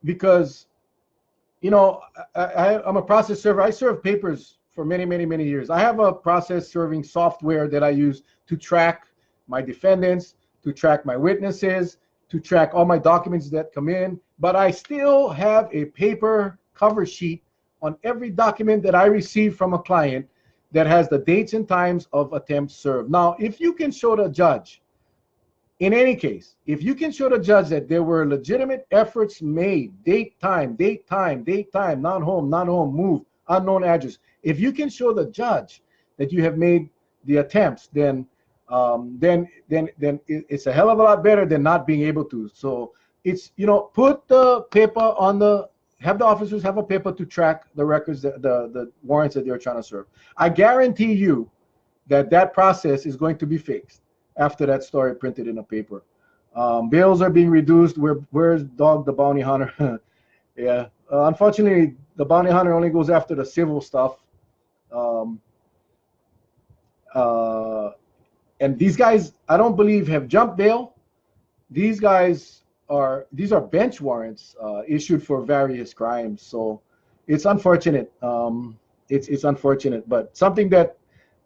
[SPEAKER 1] because I'm a process server. I serve papers for many years. I have a process serving software that I use to track my defendants, to track my witnesses, to track all my documents that come in. But I still have a paper cover sheet on every document that I receive from a client that has the dates and times of attempts served. Now, if you can show the judge, in any case, if you can show the judge that there were legitimate efforts made, date, time, not home, move, unknown address. If you can show the judge that you have made the attempts, then it's a hell of a lot better than not being able to. So it's, put the paper have the officers have a paper to track the records, the warrants that they're trying to serve. I guarantee you that process is going to be fixed after that story printed in a paper. Bails are being reduced. Where's Dog the Bounty Hunter? Yeah. Unfortunately, the bounty hunter only goes after the civil stuff. And these guys, I don't believe, have jumped bail. These are bench warrants issued for various crimes. So it's unfortunate. It's unfortunate, but something that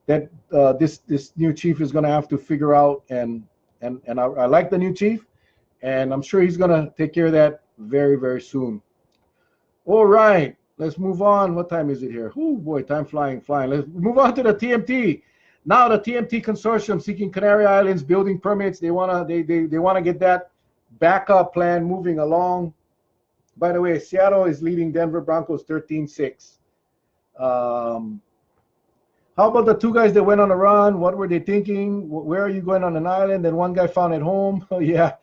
[SPEAKER 1] this new chief is going to have to figure out. And I like the new chief, and I'm sure he's going to take care of that very soon. All right, let's move on. What time is it here? Oh boy, time flying. Let's move on to the TMT. Now the TMT consortium seeking Canary Islands building permits. They wanna get that backup plan moving along. By the way, Seattle is leading Denver Broncos 13-6. How about the two guys that went on a run? What were they thinking? Where are you going on an island? And one guy found at home. Oh yeah.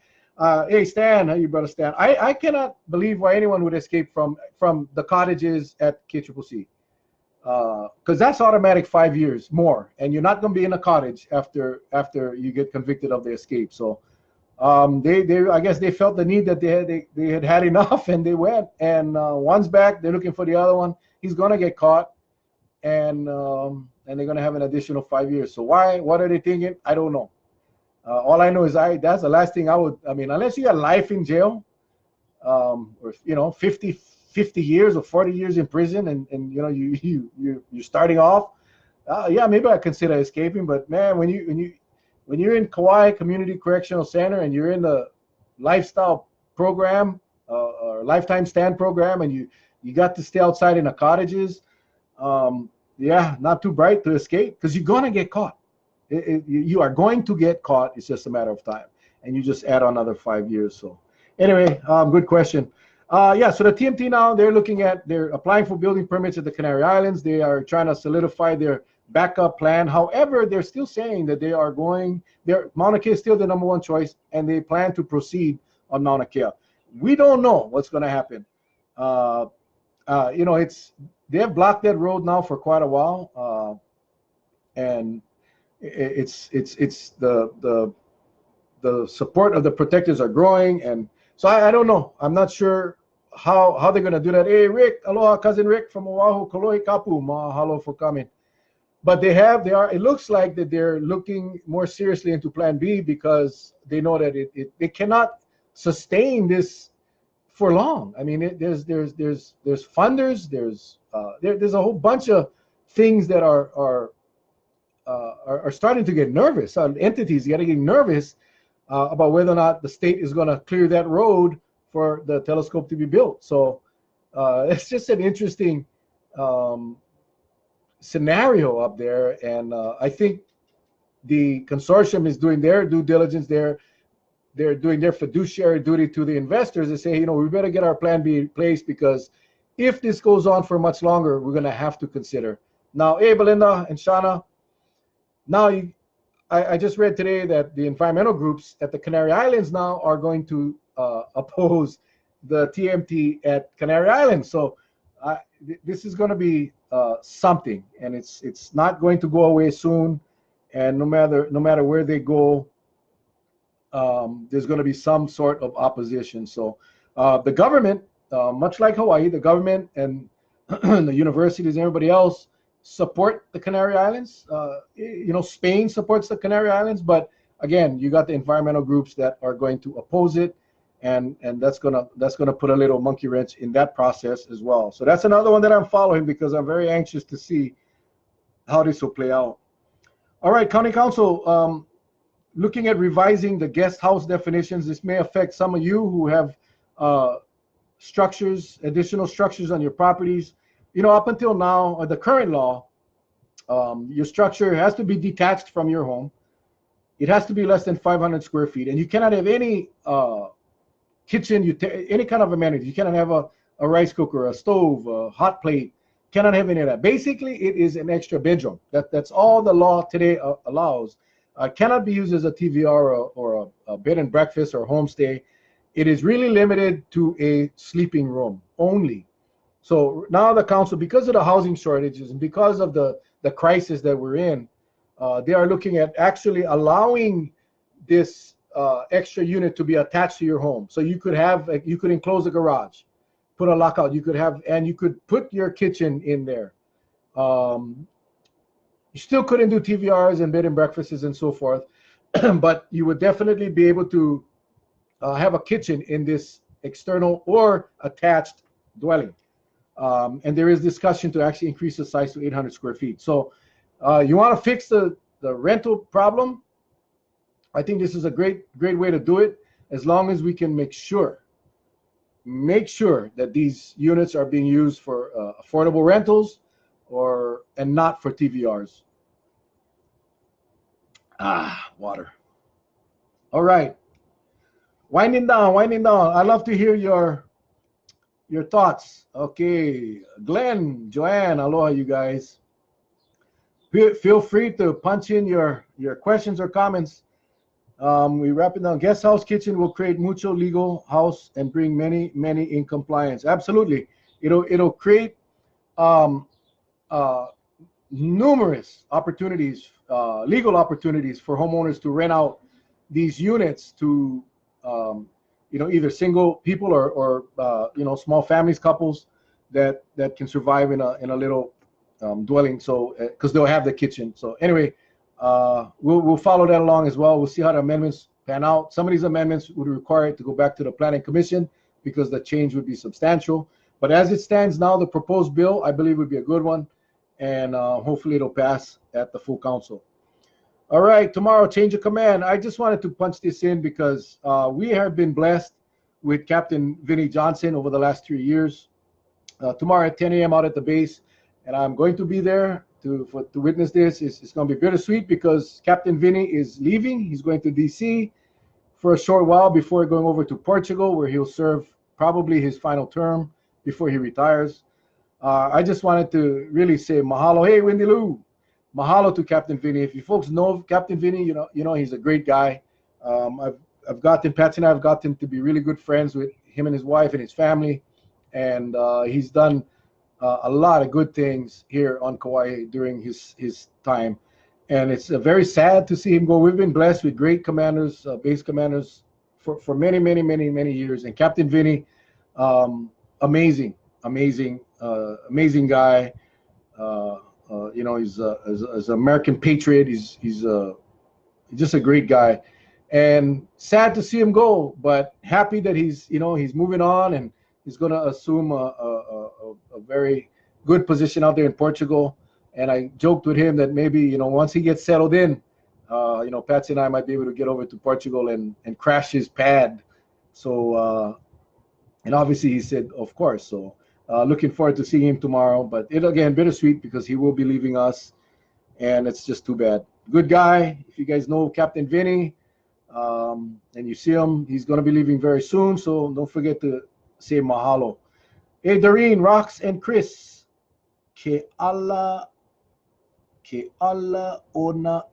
[SPEAKER 1] Hey Stan, how you, brother Stan? I cannot believe why anyone would escape from the cottages at KCCC. Because that's automatic 5 years more, and you're not going to be in a cottage after you get convicted of the escape. So I guess they felt the need that they had enough, and they went. And one's back. They're looking for the other one. He's going to get caught, and they're going to have an additional 5 years. So why? What are they thinking? I don't know. All I know is that's the last thing I would. I mean, unless you got life in jail, or 50 years or 40 years in prison, and you're starting off. Yeah, maybe I consider escaping. But man, when you're in Kauai Community Correctional Center and you're in the lifestyle program or lifetime stand program, and you got to stay outside in the cottages, yeah, not too bright to escape, because you're going to get caught. You are going to get caught. It's just a matter of time. And you just add another 5 years. So anyway, good question. Yeah, so the TMT now, they're applying for building permits at the Canary Islands. They are trying to solidify their backup plan. However, they're still saying that Mauna Kea is still the number one choice, and they plan to proceed on Mauna Kea. We don't know what's going to happen. They have blocked that road now for quite a while, and it's the support of the protectors are growing, and so I don't know. I'm not sure how they're going to do that. Hey, Rick, aloha, cousin Rick from Oahu, kolohe kapu, mahalo for coming. But it looks like that they're looking more seriously into Plan B, because they know that they cannot sustain this for long. I mean, there's funders, there's a whole bunch of things that are starting to get nervous. Entities getting nervous about whether or not the state is going to clear that road for the telescope to be built. So it's just an interesting scenario up there, and I think the consortium is doing their due diligence. They're doing their fiduciary duty to the investors and say, we better get our Plan B in place, because if this goes on for much longer, we're going to have to consider. Now, hey, Belinda and Shauna, now I just read today that the environmental groups at the Canary Islands now are going to oppose the TMT at Canary Islands. So this is going to be something, and it's not going to go away soon. And no matter where they go, there's going to be some sort of opposition. So the government, much like Hawaii, the government and the universities and everybody else support the Canary Islands. Spain supports the Canary Islands, but again, you got the environmental groups that are going to oppose it, and that's gonna put a little monkey wrench in that process as well. So that's another one that I'm following, because I'm very anxious to see how this will play out. All right, County Council, looking at revising the guest house definitions. This may affect some of you who have additional structures on your properties. Up until now, the current law, your structure has to be detached from your home. It has to be less than 500 square feet, and you cannot have any kitchen, any kind of amenity. You cannot have a rice cooker, a stove, a hot plate. Cannot have any of that. Basically, it is an extra bedroom. That's all the law today allows. Cannot be used as a TVR or a bed and breakfast or homestay. It is really limited to a sleeping room only. So now the council, because of the housing shortages and because of the crisis that we're in, they are looking at actually allowing this extra unit to be attached to your home. So you could enclose a garage, put a lockout. You could put your kitchen in there. You still couldn't do TVRs and bed and breakfasts and so forth, but you would definitely be able to have a kitchen in this external or attached dwelling. And there is discussion to actually increase the size to 800 square feet. So you want to fix the rental problem. I think this is a great way to do it, as long as we can make sure that these units are being used for affordable rentals and not for TVRs. Water. All right. Winding down. I'd love to hear your thoughts. Okay, Glenn, Joanne, aloha, you guys. Feel free to punch in your questions or comments. We wrap it down. Guest house kitchen will create mutual legal house and bring many in compliance. Absolutely, it'll create numerous opportunities, legal opportunities for homeowners to rent out these units to either single people or small families, couples that can survive in a little dwelling. So because they'll have the kitchen. So anyway, we'll follow that along as well. We'll see how the amendments pan out. Some of these amendments would require it to go back to the Planning Commission because the change would be substantial. But as it stands now, the proposed bill, I believe, would be a good one, and hopefully it'll pass at the full council. All right, tomorrow, change of command. I just wanted to punch this in because we have been blessed with Captain Vinnie Johnson over the last 3 years. Tomorrow at 10 a.m. out at the base, and I'm going to be there. to witness this. It's going to be bittersweet because Captain Vinny is leaving. He's going to DC for a short while before going over to Portugal, where he'll serve probably his final term before he retires. I just wanted to really say mahalo. Hey, Wendy Lou, mahalo to Captain Vinny. If you folks know Captain Vinny, you know he's a great guy. Patsy and I have gotten to be really good friends with him and his wife and his family, and he's done a lot of good things here on Kauai during his time, and it's very sad to see him go. We've been blessed with great commanders, base commanders for many years, and Captain Vinny, amazing guy. You know, he's an American patriot. He's just a great guy, and sad to see him go, but happy that he's moving on, and he's going to assume a very good position out there in Portugal. And I joked with him that maybe, once he gets settled in, Patsy and I might be able to get over to Portugal and crash his pad. So, and obviously he said, of course. So looking forward to seeing him tomorrow. But again, bittersweet because he will be leaving us. And it's just too bad. Good guy. If you guys know Captain Vinny and you see him, he's going to be leaving very soon. So don't forget to say mahalo. Hey, Doreen, Rox, and Chris. Ke ala ona.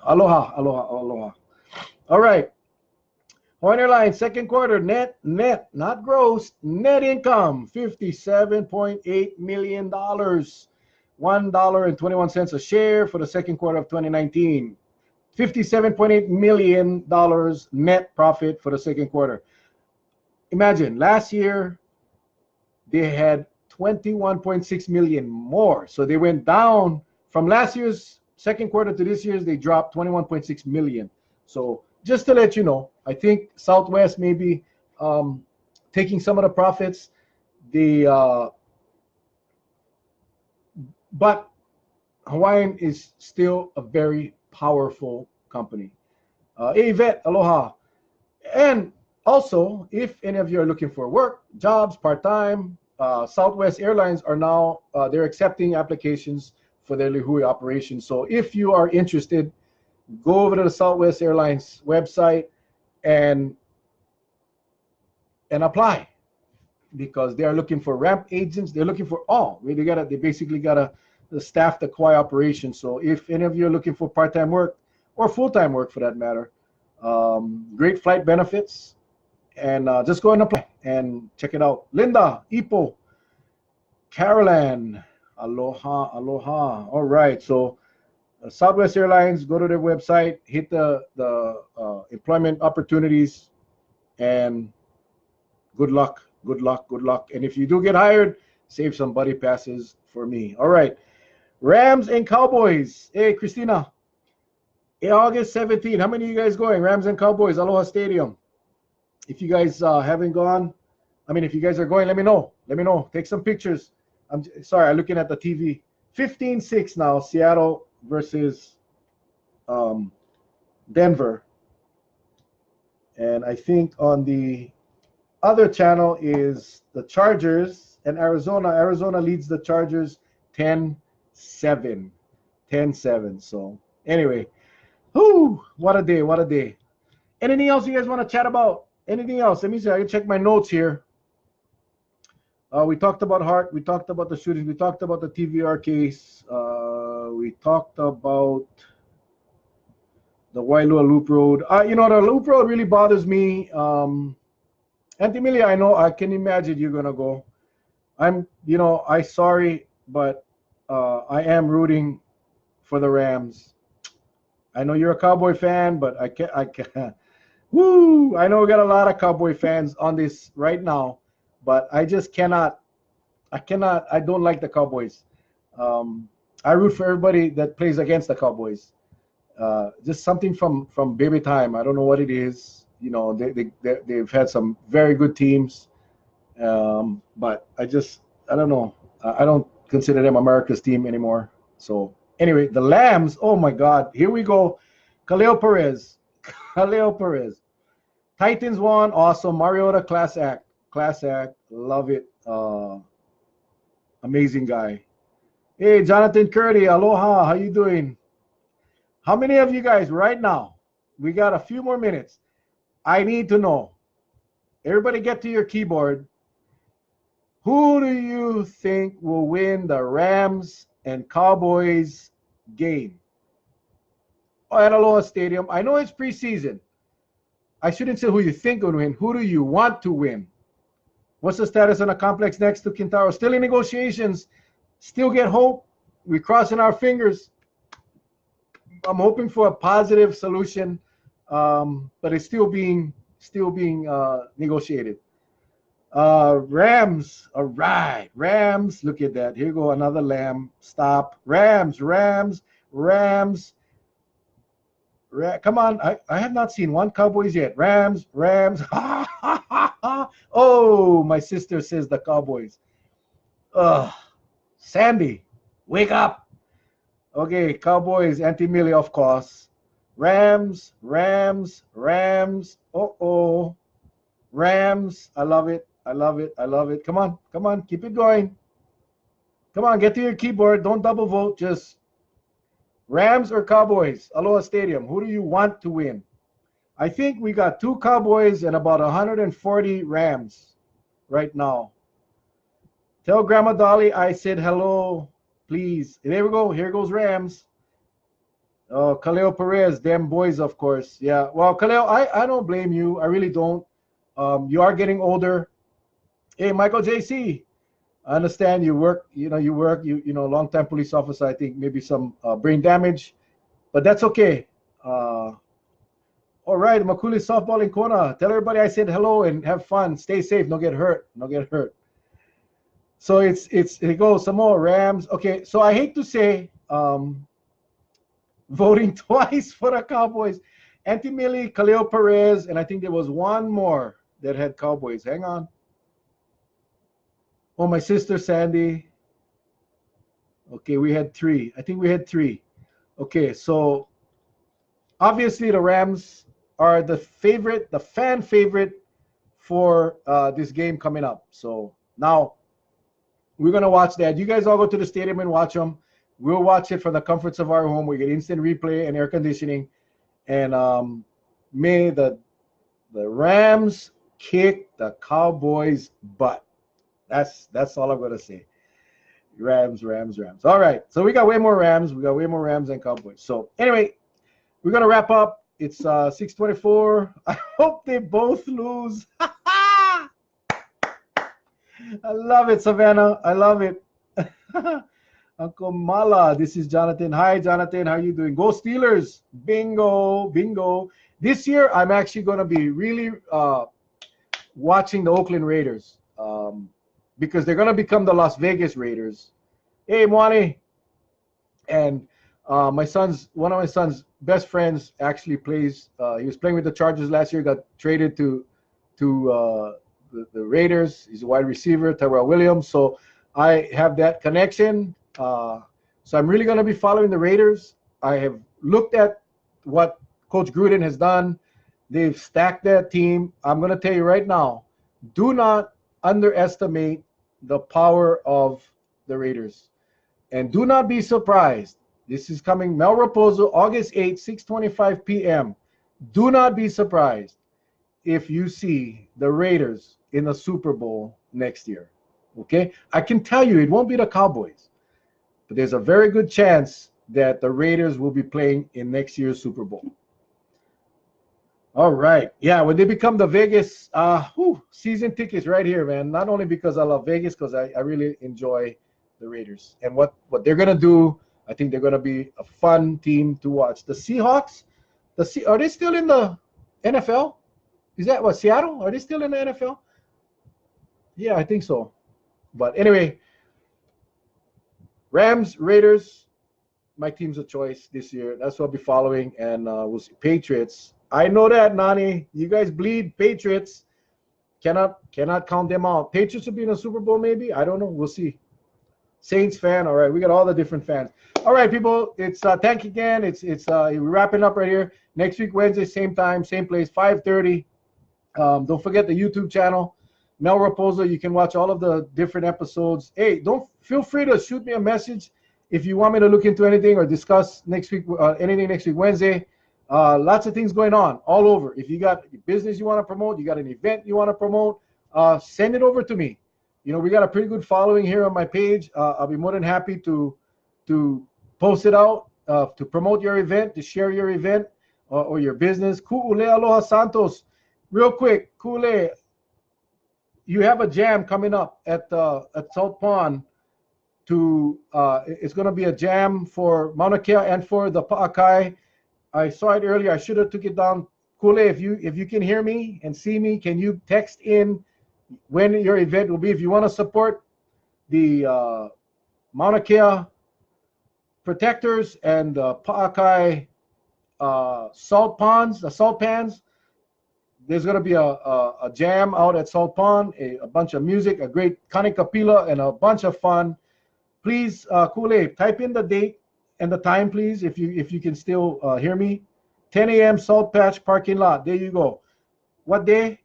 [SPEAKER 1] Aloha. All right. Hawaiian Airlines, second quarter, net, not gross, net income, $57.8 million, $1.21 a share for the second quarter of 2019. $57.8 million net profit for the second quarter. Imagine, last year, they had 21.6 million more. So they went down from last year's second quarter to this year's, they dropped 21.6 million. So just to let you know, I think Southwest may be taking some of the profits. But Hawaiian is still a very powerful company. Hey, Yvette, aloha. And also, if any of you are looking for work, jobs, part-time, Southwest Airlines are now, they're accepting applications for their Lihue operation. So if you are interested, go over to the Southwest Airlines website and apply, because they are looking for ramp agents. They're looking for all. They basically got to staff the Kauai operation. So if any of you are looking for part-time work or full-time work for that matter, great flight benefits, and just go and apply and check it out. Linda, Ipo, Caroline, aloha. All right, so Southwest Airlines, go to their website, hit the employment opportunities, and good luck. And if you do get hired, save some buddy passes for me. All right, Rams and Cowboys. Hey, Christina, August 17th. How many of you guys going? Rams and Cowboys, Aloha Stadium. If you guys haven't gone, if you guys are going, let me know. Take some pictures. I'm sorry, I'm looking at the TV. 15-6 now, Seattle versus Denver. And I think on the other channel is the Chargers and Arizona. Arizona leads the Chargers 10-7. So anyway, what a day. Anything else you guys want to chat about? Anything else? Let me see. I can check my notes here. We talked about Hart. We talked about the shootings. We talked about the TVR case. We talked about the Wailua Loop Road. The Loop Road really bothers me. Auntie Millie, I can imagine you're gonna go. I'm sorry, but I am rooting for the Rams. I know you're a Cowboy fan, but I can't. Woo! I know we got a lot of Cowboy fans on this right now, but I just cannot. I don't like the Cowboys. I root for everybody that plays against the Cowboys. Just something from baby time. I don't know what it is. They've had some very good teams, but I don't know. I don't consider them America's team anymore. So anyway, the Lambs. Oh my God! Here we go. Kaleo Perez. Titans won. Awesome. Mariota, class act. Love it. Amazing guy. Hey, Jonathan Curdy, aloha. How you doing? How many of you guys right now? We got a few more minutes. I need to know. Everybody get to your keyboard. Who do you think will win the Rams and Cowboys game at Aloha Stadium? I know it's preseason. I shouldn't say who you think will win. Who do you want to win? What's the status on a complex next to Quintaro? Still in negotiations. Still get hope. We're crossing our fingers. I'm hoping for a positive solution, but it's still being negotiated. Rams, all right. Rams, look at that. Here go another lamb. Stop. Rams. Come on. I have not seen one Cowboys yet. Rams. Oh, my sister says the Cowboys. Sandy, wake up. Okay, Cowboys, Anti-Millie, of course. Rams. Uh-oh. Rams. I love it. Come on. Keep it going. Come on, get to your keyboard. Don't double vote. Just Rams or Cowboys, Aloha Stadium. Who do you want to win? I think we got 2 Cowboys and about 140 Rams right now. Tell Grandma Dolly I said hello, please. There we go. Here goes Rams. Oh, Khalil Perez, them boys, of course. Yeah. Well, Khalil, I don't blame you. I really don't. You are getting older. Hey, Michael JC, I understand you work, you know, long-time police officer, I think maybe some brain damage, but that's okay. All right, Makuli softball in Kona. Tell everybody I said hello and have fun. Stay safe. Don't get hurt. So it goes some more Rams. Okay, so I hate to say voting twice for the Cowboys. Anti-Millie, Khalil Perez, and I think there was one more that had Cowboys. Hang on. Oh, my sister Sandy. Okay, we had 3. I think we had 3. Okay, so obviously the Rams are the fan favorite for this game coming up. So now we're going to watch that. You guys all go to the stadium and watch them. We'll watch it from the comforts of our home. We get instant replay and air conditioning. And may the Rams kick the Cowboys' butt. That's all I'm going to say. Rams. All right. So we got way more Rams. We got way more Rams than Cowboys. So anyway, we're going to wrap up. It's 6:24. I hope they both lose. I love it, Savannah. I love it. Uncle Mala, this is Jonathan. Hi, Jonathan. How are you doing? Go Steelers. Bingo. This year, I'm actually going to be really watching the Oakland Raiders because they're going to become the Las Vegas Raiders. Hey, Mwani. And one of my son's best friends actually plays. He was playing with the Chargers last year, got traded to the Raiders. He's a wide receiver, Tyrell Williams. So I have that connection. So I'm really going to be following the Raiders. I have looked at what Coach Gruden has done. They've stacked that team. I'm going to tell you right now, do not underestimate the power of the Raiders. And do not be surprised. This is coming, Mel Rapozo, August 8th, 6:25 p.m. Do not be surprised if you see the Raiders in the Super Bowl next year. Okay? I can tell you it won't be the Cowboys, but there's a very good chance that the Raiders will be playing in next year's Super Bowl. All right. Yeah, when they become the Vegas season tickets right here, man. Not only because I love Vegas, because I really enjoy the Raiders. And what they're going to do, I think they're going to be a fun team to watch. The Seahawks, are they still in the NFL? Is that what, Seattle? Are they still in the NFL? Yeah, I think so. But anyway, Rams, Raiders, my team's of choice this year. That's what I'll be following. And we'll see. Patriots. I know that, Nani. You guys bleed Patriots. Cannot count them out. Patriots will be in a Super Bowl, maybe. I don't know. We'll see. Saints fan. All right, we got all the different fans. All right, people. It's thank you again. It's we're wrapping up right here. Next week, Wednesday, same time, same place, 5:30. Don't forget the YouTube channel, Mel Rapozo. You can watch all of the different episodes. Hey, don't feel free to shoot me a message if you want me to look into anything or discuss next week, anything next week, Wednesday, lots of things going on all over. If you got a business you want to promote, you got an event you want to promote, send it over to me. You know, we got a pretty good following here on my page. I'll be more than happy to post it out, to promote your event, to share your event or your business. Ku'ule Aloha Santos. Real quick, Ku'ule, you have a jam coming up at South Pond. It's going to be a jam for Mauna Kea and for the Pa'akai. I saw it earlier. I should have took it down. Kule, if you can hear me and see me, can you text in when your event will be? If you want to support the Mauna Kea protectors and the Pa'akai salt pans, there's going to be a jam out at Salt Pond, a bunch of music, a great kanikapila, and a bunch of fun. Please, Kule, type in the date and the time, please, if you can still hear me. 10 a.m. Salt Patch parking lot. There you go. What day?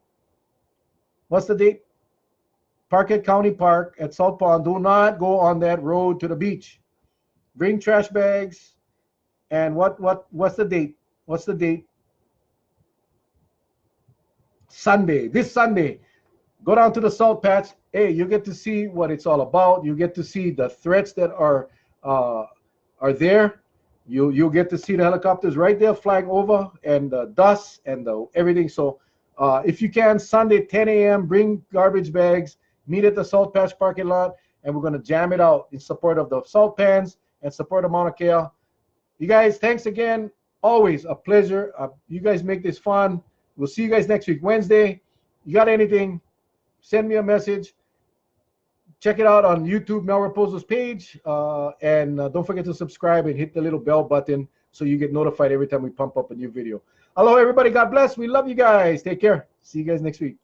[SPEAKER 1] What's the date? Parquet County Park at Salt Pond. Do not go on that road to the beach. Bring trash bags. And what's the date? What's the date? Sunday. This Sunday. Go down to the Salt Patch. Hey, you get to see what it's all about. You get to see the threats that are there. You'll get to see the helicopters right there flying over, and the dust and the everything. So if you can, Sunday 10 a.m., bring garbage bags, meet at the Salt Patch parking lot, and we're going to jam it out in support of the salt pans and support of Mauna Kea. You guys, thanks again. Always a pleasure. You guys make this fun. We'll see you guys next week, Wednesday. You got anything, send me a message. Check it out on YouTube, Mel Rapozo's page. And don't forget to subscribe and hit the little bell button so you get notified every time we pump up a new video. Hello, everybody. God bless. We love you guys. Take care. See you guys next week.